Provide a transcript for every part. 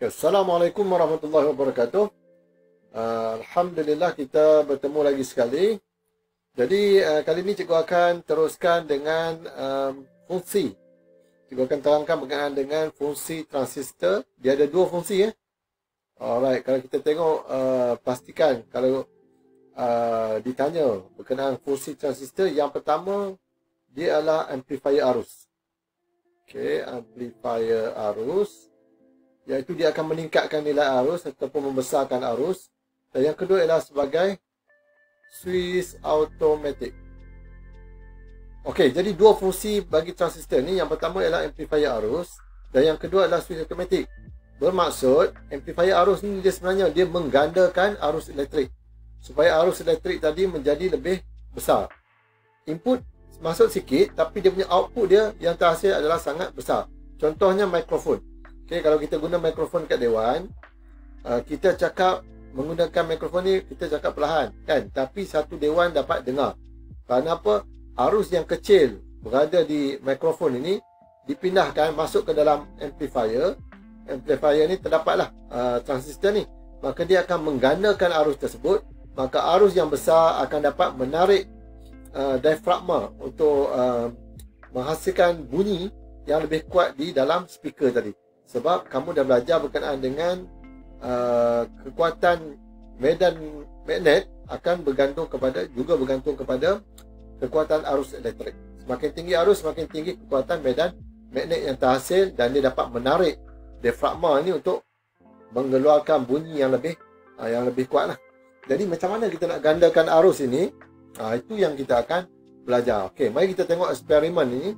Assalamualaikum warahmatullahi wabarakatuh. Alhamdulillah kita bertemu lagi sekali. Jadi kali ini cikgu akan teruskan dengan fungsi. Cikgu akan terangkan berkenaan dengan fungsi transistor. Dia ada dua fungsi ya. Alright, kalau kita tengok pastikan kalau ditanya berkenaan fungsi transistor, yang pertama dia adalah amplifier arus. Okey, amplifier arus, iaitu dia akan meningkatkan nilai arus ataupun membesarkan arus. Dan yang kedua ialah sebagai switch automatic. Okey, jadi dua fungsi bagi transistor ni. Yang pertama ialah amplifier arus dan yang kedua adalah switch automatic. Bermaksud amplifier arus ni dia sebenarnya dia menggandakan arus elektrik supaya arus elektrik tadi menjadi lebih besar. Input masuk sikit tapi dia punya output dia yang terhasil adalah sangat besar. Contohnya mikrofon. Okay, kalau kita guna mikrofon kat dewan, kita cakap menggunakan mikrofon ni, kita cakap perlahan kan, tapi satu dewan dapat dengar. Kerana apa? Arus yang kecil berada di mikrofon ini dipindahkan masuk ke dalam amplifier. Amplifier ni terdapatlah transistor ni, maka dia akan menggandakan arus tersebut. Maka arus yang besar akan dapat menarik diafragma untuk menghasilkan bunyi yang lebih kuat di dalam speaker tadi. Sebab kamu dah belajar berkenaan dengan kekuatan medan magnet akan bergantung kepada kekuatan arus elektrik. Semakin tinggi arus, semakin tinggi kekuatan medan magnet yang terhasil, dan dia dapat menarik diafragma ni untuk mengeluarkan bunyi yang lebih kuat lah. Jadi macam mana kita nak gandakan arus ini? Itu yang kita akan belajar. Okey, mari kita tengok eksperimen ini.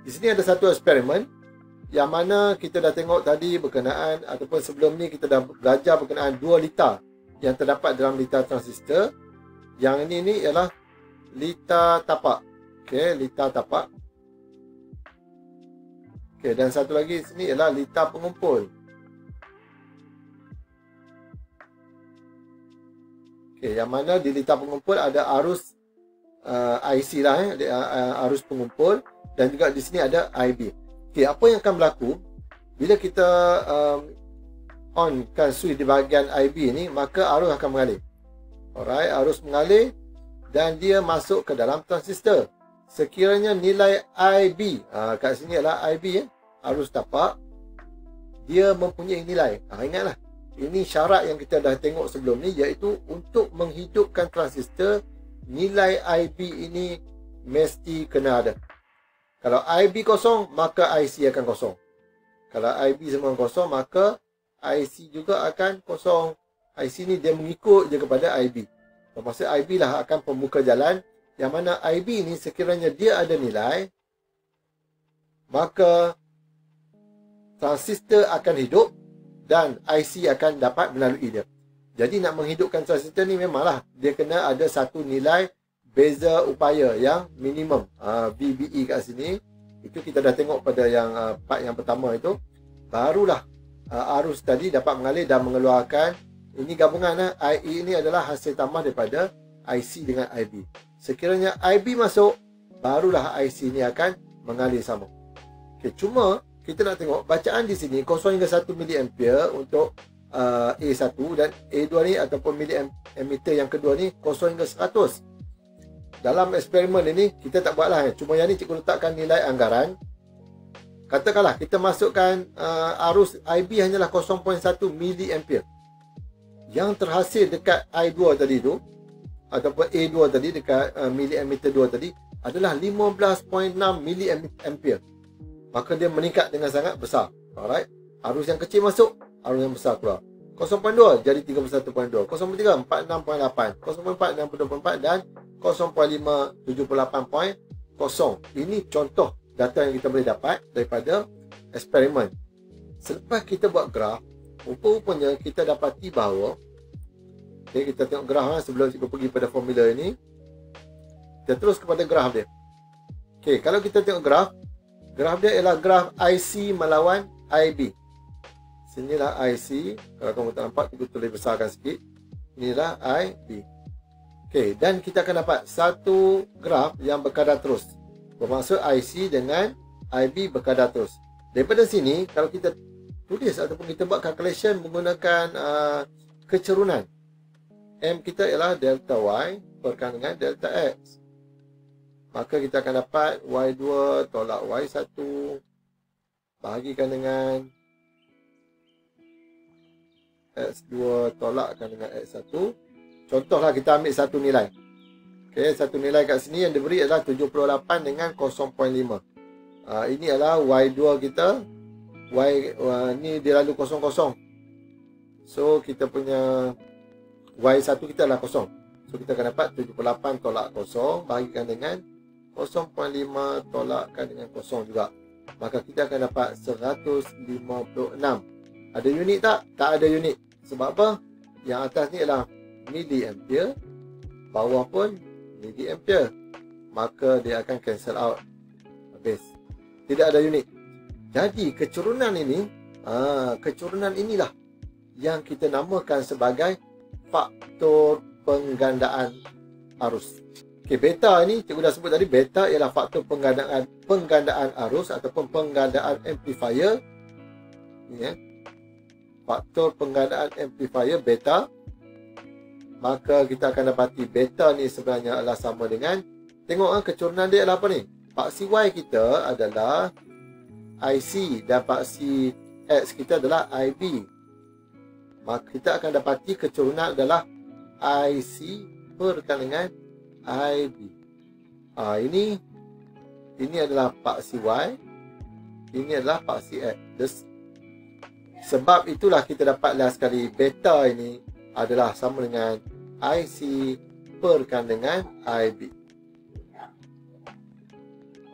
Di sini ada satu eksperimen yang mana kita dah tengok tadi berkenaan, ataupun sebelum ni kita dah belajar berkenaan dua litar yang terdapat dalam litar transistor. Yang ini ni ialah litar tapak. Okey, litar tapak. Okey, dan satu lagi sini ialah litar pengumpul. Okey, yang mana di litar pengumpul ada arus IC lah, arus pengumpul, dan juga di sini ada IB. Okey, apa yang akan berlaku bila kita onkan switch di bahagian IB ni, maka arus akan mengalir. Alright, arus mengalir dan dia masuk ke dalam transistor. Sekiranya nilai IB, kat sini adalah IB ya, arus tapak, dia mempunyai nilai. Ingatlah, ini syarat yang kita dah tengok sebelum ni, iaitu untuk menghidupkan transistor, nilai IB ini mesti kena ada. Kalau IB kosong, maka IC akan kosong. Kalau IB semua kosong, maka IC juga akan kosong. IC ni dia mengikut je kepada IB. Maksud IB lah akan pembuka jalan, yang mana IB ni sekiranya dia ada nilai, maka transistor akan hidup dan IC akan dapat melalui dia. Jadi nak menghidupkan transistor ni memanglah dia kena ada satu nilai beza upaya yang minimum, VBE kat sini. Itu kita dah tengok pada yang part yang pertama itu. Barulah arus tadi dapat mengalir dan mengeluarkan. Ini gabungan IE ini adalah hasil tambah daripada IC dengan IB. Sekiranya IB masuk, barulah IC ini akan mengalir sama. Okay, cuma kita nak tengok bacaan di sini 0 hingga 1 mA untuk A1, dan A2 ni ataupun milliammeter yang kedua ni 0 hingga 100. Dalam eksperimen ini kita tak buatlah, cuma yang ni cikgu letakkan nilai anggaran. Katakanlah kita masukkan arus IB hanyalah 0.1 mA. Yang terhasil dekat I2 tadi tu, ataupun A2 tadi dekat milliammeter 2 tadi adalah 15.6 mA. Maka dia meningkat dengan sangat besar. Alright, arus yang kecil masuk, arus yang besar keluar. 0.2 jadi 31.2, 0.3 46.8, 0.4 62.4 dan 0.5 78.0. Ini contoh data yang kita boleh dapat daripada eksperimen. Selepas kita buat graf, rupa-rupanya kita dapati bahawa, okay, kita tengok graf sebelum kita pergi pada formula ini. Kita terus kepada graf dia. Okay, kalau kita tengok graf dia ialah graf IC melawan IB. Sinilah IC, kalau kamu tak nampak, kita tulis besarkan sikit. Inilah IB. Okey, dan kita akan dapat satu graf yang berkadar terus. Bermaksud IC dengan IB berkadar terus. Daripada sini, kalau kita tulis ataupun kita buat calculation menggunakan kecerunan. M kita ialah delta Y berkaitan dengan delta X. Maka kita akan dapat Y2 tolak Y1 bahagikan dengan X2 tolakkan dengan X1. Contohlah kita ambil satu nilai. Okey, satu nilai kat sini yang diberi adalah 78 dengan 0.5. Ini adalah Y2 kita. Ni dia lalu 0,0. So kita punya Y1 kita adalah 0. So kita akan dapat 78 tolak 0 bahagikan dengan 0.5 tolakkan dengan 0 juga. Maka kita akan dapat 156. Ada unit tak? Tak ada unit. Sebab apa? Yang atas ni adalah milliampere, bawah pun milliampere. Maka dia akan cancel out. Habis. Tidak ada unit. Jadi kecerunan ini, kecerunan inilah yang kita namakan sebagai faktor penggandaan arus. Okey, beta ni cikgu dah sebut tadi, beta ialah faktor penggandaan arus ataupun penggandaan amplifier. Ni faktor penggandaan amplifier beta. Maka kita akan dapati beta ni sebenarnya adalah sama dengan, tengok kecerunan dia adalah apa ni? Paksi Y kita adalah IC dan paksi X kita adalah IB. Maka kita akan dapati kecerunan adalah IC berkaitan dengan IB. Ini adalah paksi Y, ini adalah paksi X. Sebab itulah kita dapat last sekali beta ini adalah sama dengan IC berkaitan dengan IB.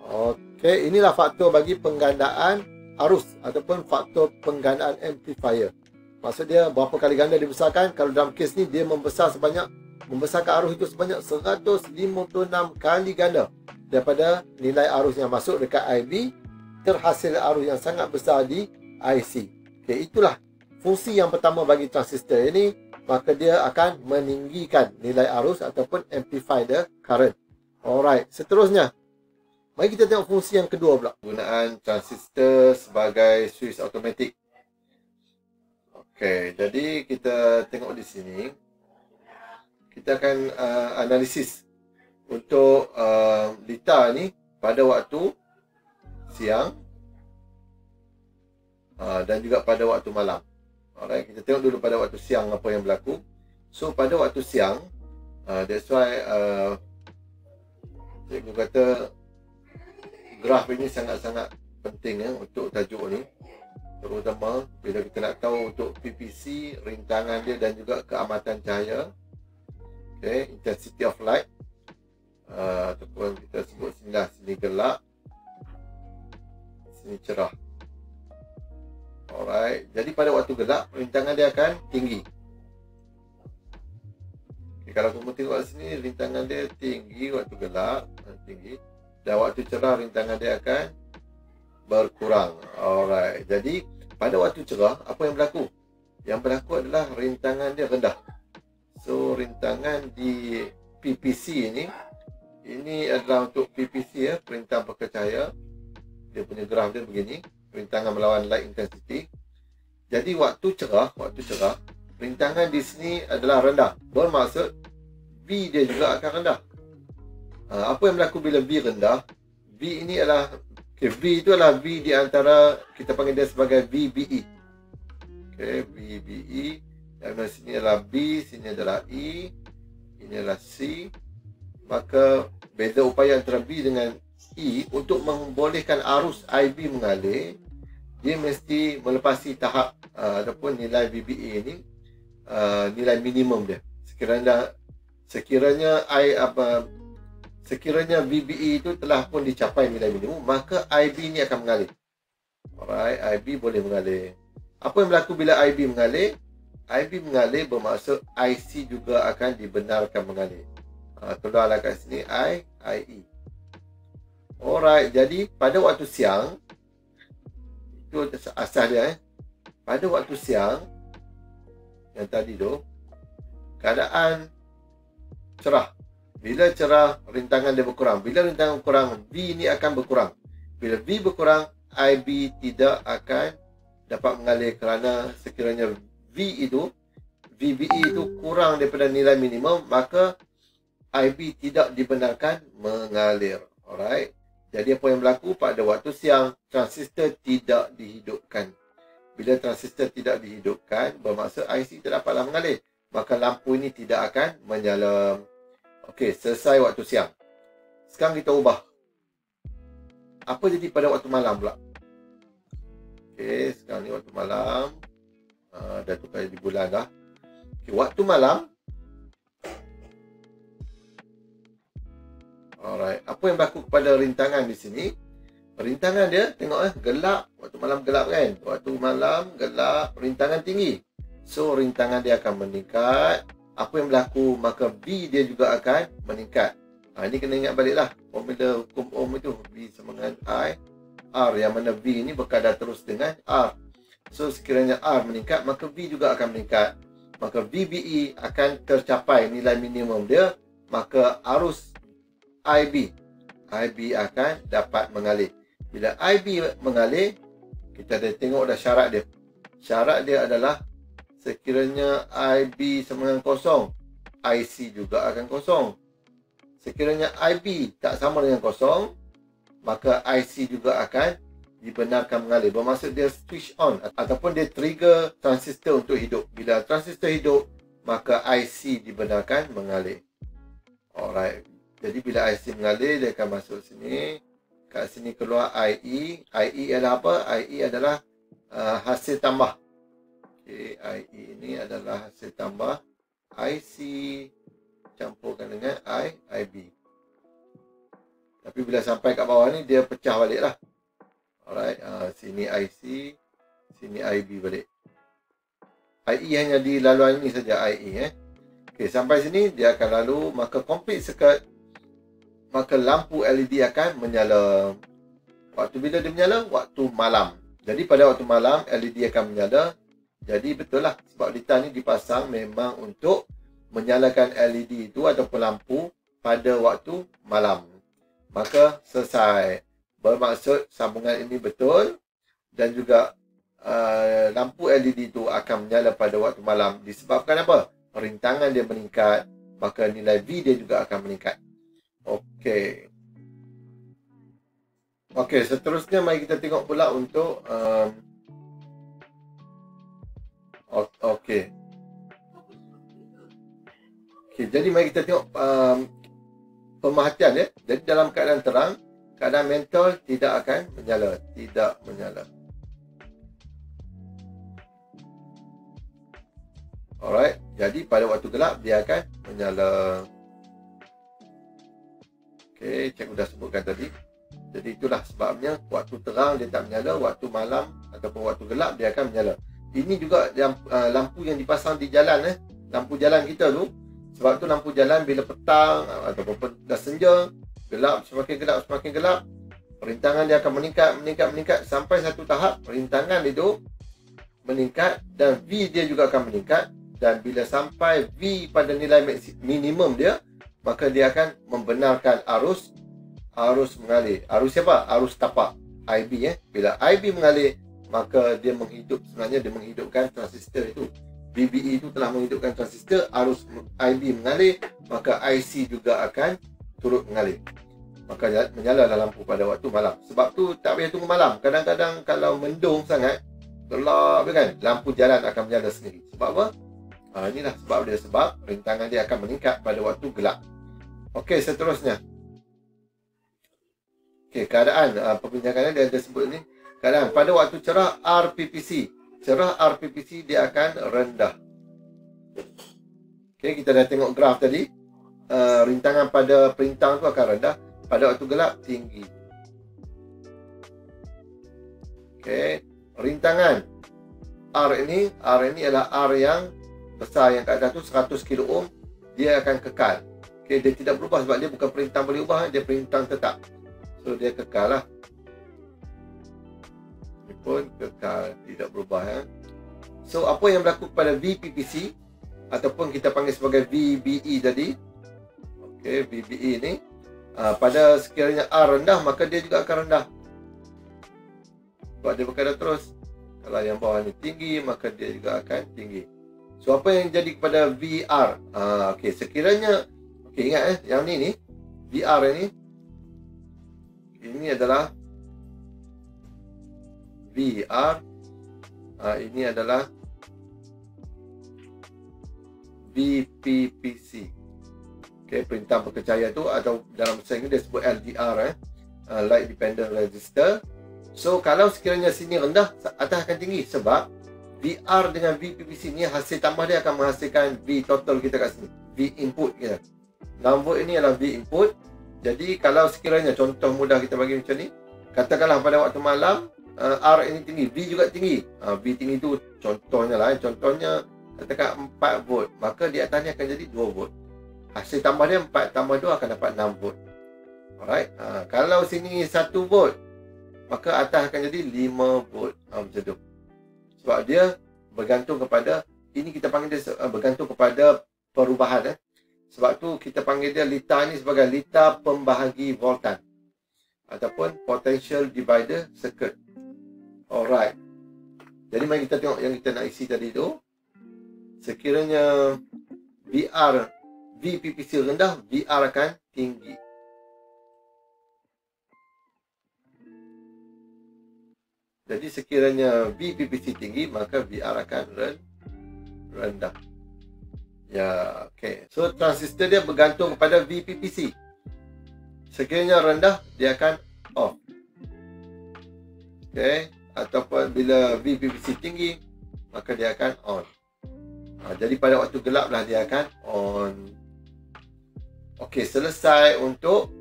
Okey, inilah faktor bagi penggandaan arus ataupun faktor penggandaan amplifier. Maksud dia berapa kali ganda dibesarkan. Kalau dalam kes ni dia membesarkan arus itu sebanyak 156 kali ganda daripada nilai arus yang masuk dekat IB, terhasil arus yang sangat besar di IC. Okey, itulah fungsi yang pertama bagi transistor ini. Maka dia akan meninggikan nilai arus ataupun amplify the current. Alright, seterusnya mari kita tengok fungsi yang kedua pula. Penggunaan transistor sebagai switch automatik. Okey, jadi kita tengok di sini. Kita akan analisis untuk lita ni pada waktu siang dan juga pada waktu malam. Alright, kita tengok dulu pada waktu siang apa yang berlaku. So pada waktu siang, that's why cikgu kata graf ini sangat-sangat penting untuk tajuk ni. Terutama bila kita nak tahu untuk PPC, rintangan dia dan juga keamatan cahaya. Okay, intensity of light. Ataupun kita sebut sini gelap, sini cerah. Alright, jadi pada waktu gelap rintangan dia akan tinggi. Okay, kalau kamu tengok kat sini rintangan dia tinggi waktu gelap, tinggi. Dan waktu cerah rintangan dia akan berkurang. Alright, jadi pada waktu cerah apa yang berlaku? Yang berlaku adalah rintangan dia rendah. So rintangan di PPC ini adalah untuk PPC perintah pakai cahaya. Dia punya graf dia begini, rintangan melawan light intensity. Jadi waktu cerah rintangan di sini adalah rendah. Bermaksud V dia juga akan rendah. Apa yang berlaku bila V rendah? V ini adalah V itu adalah V di antara, kita panggil dia sebagai VBE. VBE. Yang sini adalah B, sini adalah E, ini adalah C. Maka beza upaya antara B dengan E untuk membolehkan arus IB mengalir, dia mesti melepasi tahap ataupun nilai VBE ini, nilai minimum dia. Sekiranya VBE itu telah pun dicapai nilai minimum, maka IB ini akan mengalir. Alright, IB boleh mengalir. Apa yang berlaku bila IB mengalir? IB mengalir bermaksud IC juga akan dibenarkan mengalir. Keluarlah kat sini IE. Alright, jadi pada waktu siang, itu asal dia. Pada waktu siang, yang tadi tu, keadaan cerah. Bila cerah, rintangan dia berkurang. Bila rintangan berkurang, V ni akan berkurang. Bila V berkurang, IB tidak akan dapat mengalir kerana sekiranya VBE itu kurang daripada nilai minimum, maka IB tidak dibenarkan mengalir. Alright. Jadi apa yang berlaku pada waktu siang, transistor tidak dihidupkan. Bila transistor tidak dihidupkan, bermaksud IC tak dapatlah mengalir, maka lampu ini tidak akan menyala. Okey, selesai waktu siang. Sekarang kita ubah. Apa jadi pada waktu malam pula? Okey, sekarang ni waktu malam. Dah tukar jadi bulan dah. Okay, waktu malam. Alright, apa yang berlaku kepada rintangan di sini? Rintangan dia, tengok gelap. Waktu malam gelap kan? Waktu malam gelap, rintangan tinggi. So, rintangan dia akan meningkat. Apa yang berlaku? Maka V dia juga akan meningkat. Ini kena ingat baliklah. Formula hukum Ohm itu, V sama dengan I, R. Yang mana V ini berkadar terus dengan R. So, sekiranya R meningkat, maka V juga akan meningkat. Maka VBE akan tercapai nilai minimum dia. Maka arus IB akan dapat mengalir. Bila IB mengalir, kita dah tengok dah syarat dia. Syarat dia adalah sekiranya IB sama dengan kosong, IC juga akan kosong. Sekiranya IB tak sama dengan kosong, maka IC juga akan dibenarkan mengalir. Bermaksud dia switch on ataupun dia trigger transistor untuk hidup. Bila transistor hidup, maka IC dibenarkan mengalir. Alright. Jadi bila IC mengalir, dia akan masuk sini. Kat sini keluar IE. IE adalah apa? IE adalah hasil tambah. Okay, IE ini adalah hasil tambah IC campurkan dengan IB. Tapi bila sampai kat bawah ni, dia pecah balik lah. Alright, sini IC, sini IB balik. IE hanya di laluan ini saja, IE. Okay, sampai sini dia akan lalu, maka complete circuit. Maka lampu LED akan menyala. Waktu bila dia menyala? Waktu malam. Jadi pada waktu malam LED akan menyala. Jadi betul lah, sebab lita ni dipasang memang untuk menyalakan LED itu ataupun lampu pada waktu malam. Maka selesai. Bermaksud sambungan ini betul. Dan juga lampu LED itu akan menyala pada waktu malam. Disebabkan apa? Rintangan dia meningkat. Maka nilai V dia juga akan meningkat. Okey. Okey, seterusnya mari kita tengok pula untuk okey. Okey, jadi mari kita tengok pemerhatian ya. Jadi dalam keadaan terang, keadaan mental tidak akan menyala, tidak menyala. Alright, jadi pada waktu gelap dia akan menyala. Okey, cikgu dah sebutkan tadi. Jadi itulah sebabnya waktu terang dia tak menyala, waktu malam ataupun waktu gelap dia akan menyala. Ini juga yang lampu yang dipasang di jalan lampu jalan kita tu. Sebab tu lampu jalan bila petang ataupun dah senja, semakin gelap, rintangan dia akan meningkat sampai satu tahap rintangan itu meningkat dan V dia juga akan meningkat, dan bila sampai V pada nilai minimum dia, maka dia akan membenarkan arus mengalir. Arus siapa? Arus tapak IB. Bila IB mengalir, maka dia sebenarnya dia menghidupkan transistor itu. VBE itu telah menghidupkan transistor, arus IB mengalir, maka IC juga akan turut mengalir. Maka menyalalah lampu pada waktu malam. Sebab tu tak payah tunggu malam. Kadang-kadang kalau mendung sangat, gelap kan, lampu jalan akan menyala sendiri. Sebab apa? Inilah sebab dia. Sebab rintangan dia akan meningkat pada waktu gelap. Okey, seterusnya. Okey, keadaan perbincangannya dia ada sebut ni. Keadaan pada waktu cerah RPPC. Cerah RPPC dia akan rendah. Okey, kita dah tengok graf tadi. Rintangan pada perintang tu akan rendah. Pada waktu gelap tinggi. Okey, rintangan R ini adalah R yang besar, yang kat atas tu 100 kilo ohm. Dia akan kekal. Okey, dia tidak berubah sebab dia bukan perintang boleh ubah, dia perintang tetap. So dia kekal lah. Ini pun kekal, tidak berubah So apa yang berlaku pada VPPC ataupun kita panggil sebagai VBE tadi. Okey, VBE ni pada sekiranya R rendah, maka dia juga akan rendah. Sebab dia berkadar terus. Kalau yang bawah ni tinggi, maka dia juga akan tinggi. So, apa yang jadi kepada VR? Okey, sekiranya, okey, ingat yang ni VR ini adalah VR. Ini adalah VPPC. Okey, perintah perkecayaan tu, atau dalam bahasa Inggeris dia sebut LDR, Light Dependent Resistor. So, kalau sekiranya sini rendah, atas akan tinggi. Sebab VR dengan VPPC ni hasil tambah dia akan menghasilkan V total kita kat sini, V input kita. 6 volt ini adalah V input. Jadi kalau sekiranya contoh mudah kita bagi macam ni, katakanlah pada waktu malam R ini tinggi, V juga tinggi. V tinggi tu contohnya lah, contohnya katakan 4 volt, maka di atas ni akan jadi 2 volt. Hasil tambah dia 4 tambah 2 akan dapat 6 volt. Alright. Kalau sini 1 volt, maka atas akan jadi 5 volt. Macam tu. Sebab dia bergantung kepada, ini kita panggil dia bergantung kepada perubahan. Sebab tu kita panggil dia litar ni sebagai litar pembahagi voltan ataupun potential divider circuit. Alright. Jadi mari kita tengok yang kita nak isi tadi tu. Sekiranya VPPC rendah, VR akan tinggi. Jadi sekiranya VPPC tinggi, maka VR akan rendah. Ya, okey. So transistor dia bergantung kepada VPPC. Sekiranya rendah, dia akan off. Okey, ataupun bila VPPC tinggi, maka dia akan on. Jadi pada waktu gelap lah dia akan on. Okey, selesai untuk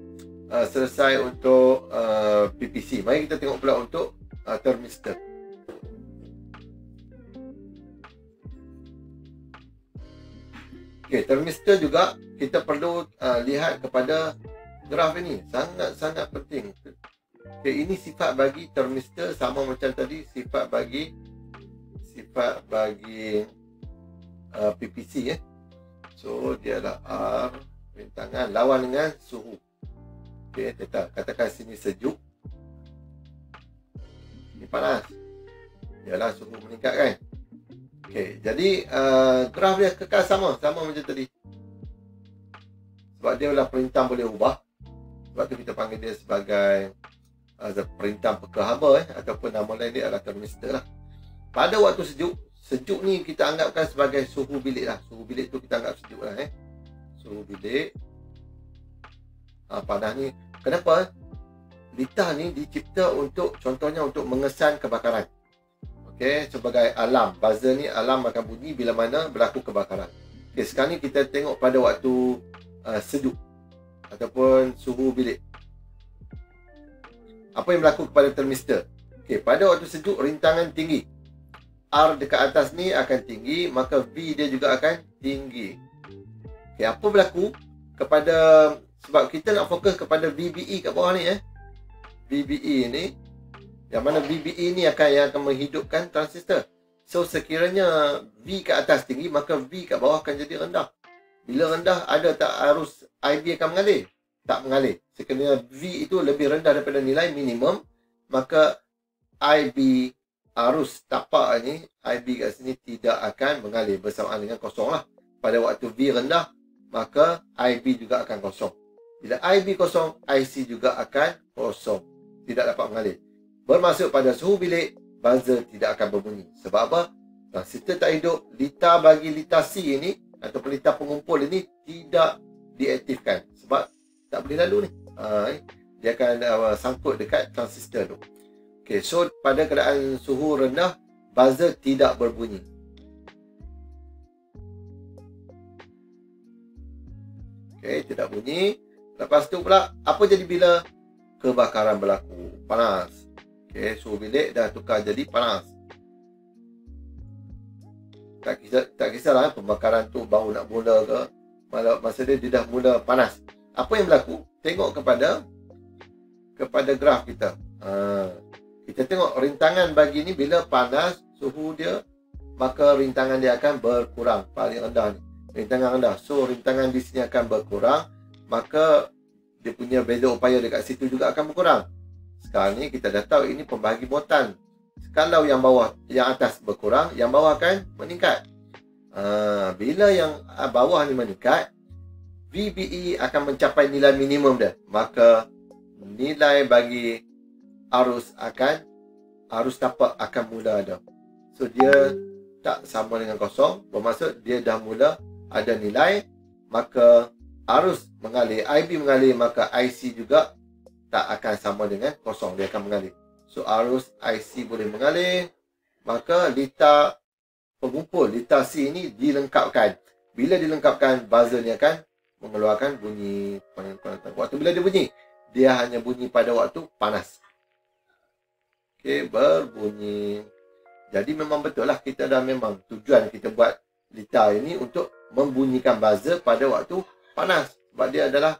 PPC. Mari kita tengok pula untuk thermistor. Okey, thermistor juga kita perlu lihat kepada graf ini. Sangat-sangat penting. Okey, ini sifat bagi thermistor sama macam tadi sifat bagi PPC . So dia adalah R rintangan lawan dengan suhu. Okey, katakan sini sejuk, ini panas. Ialah suhu meningkat kan. Okey, jadi graf dia kekal sama macam tadi. Sebab dia adalah perintah boleh ubah. Sebab tu kita panggil dia sebagai perintah peka haba ataupun nama lain dia adalah thermistor lah. Pada waktu sejuk ni kita anggapkan sebagai suhu bilik lah. Suhu bilik tu kita anggap sejuk lah suhu bilik. Panas ni. Kenapa? Litar ni dicipta untuk, contohnya untuk mengesan kebakaran. Okey, sebagai alarm. Buzzer ni alarm akan bunyi bila mana berlaku kebakaran. Okey, sekarang ni kita tengok pada waktu sejuk ataupun suhu bilik. Apa yang berlaku kepada thermistor? Okey, pada waktu sejuk rintangan tinggi. R dekat atas ni akan tinggi, maka V dia juga akan tinggi. Okey, apa berlaku kepada, sebab kita nak fokus kepada VBE kat bawah ni VBE ni, yang mana VBE ni yang akan menghidupkan transistor. So sekiranya V kat atas tinggi, maka V kat bawah akan jadi rendah. Bila rendah, ada tak arus IB akan mengalir? Tak mengalir. Sekiranya V itu lebih rendah daripada nilai minimum, maka IB, arus tapak ni, IB kat sini tidak akan mengalir, bersamaan dengan kosong lah. Pada waktu V rendah, maka IB juga akan kosong. Bila IB kosong, IC juga akan kosong, tidak dapat mengalir. Bermaksud pada suhu bilik, buzzer tidak akan berbunyi. Sebab apa? Transistor tak hidup. Litar bagi litar C ini ataupun litar pengumpul ini tidak diaktifkan. Sebab tak boleh lalu ni. Dia akan sangkut dekat transistor tu. Okay, so pada keadaan suhu rendah, buzzer tidak berbunyi. Okay, tidak bunyi. Lepas tu pula, apa jadi bila kebakaran berlaku? Panas. Okay, suhu bilik dah tukar jadi panas. Tak kisahlah pembakaran tu baru nak mula ke, masa dia dah mula panas. Apa yang berlaku? Tengok kepada graf kita. Kita tengok rintangan bagi ni bila panas suhu dia, maka rintangan dia akan berkurang. Paling rendah ni, rintangan rendah. So rintangan di sini akan berkurang, maka dia punya beza upaya dekat situ juga akan berkurang. Sekarang ni kita dah tahu ini pembahagi muatan. Kalau yang bawah, yang atas berkurang, yang bawah akan meningkat. Bila yang bawah ni meningkat, VBE akan mencapai nilai minimum dia. Maka nilai bagi arus tapak akan mula ada. So dia tak sama dengan kosong, bermaksud dia dah mula ada nilai, maka arus mengalir, IB mengalir, maka IC juga tak akan sama dengan kosong, dia akan mengalir. So arus IC boleh mengalir, maka litar pengumpul, litar C ini dilengkapkan. Bila dilengkapkan, buzzer ni akan mengeluarkan bunyi. Waktu bila dia bunyi, dia hanya bunyi pada waktu panas. Okey, berbunyi. Jadi memang betul lah, kita dah memang tujuan kita buat litar ini untuk membunyikan buzzer pada waktu panas. Sebab dia adalah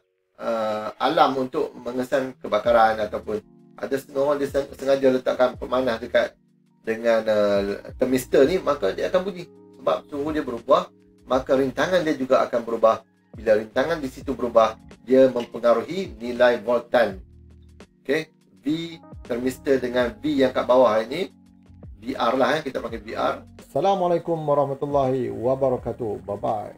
alam untuk mengesan kebakaran, ataupun ada setengah orang dia sengaja letakkan pemanas dekat dengan thermistor ni, maka dia akan bunyi. Sebab suhu dia berubah, maka rintangan dia juga akan berubah. Bila rintangan di situ berubah, dia mempengaruhi nilai voltan. Okey, V thermistor dengan V yang kat bawah ini, VR lah, kita panggil VR. Assalamualaikum warahmatullahi wabarakatuh. Bye bye.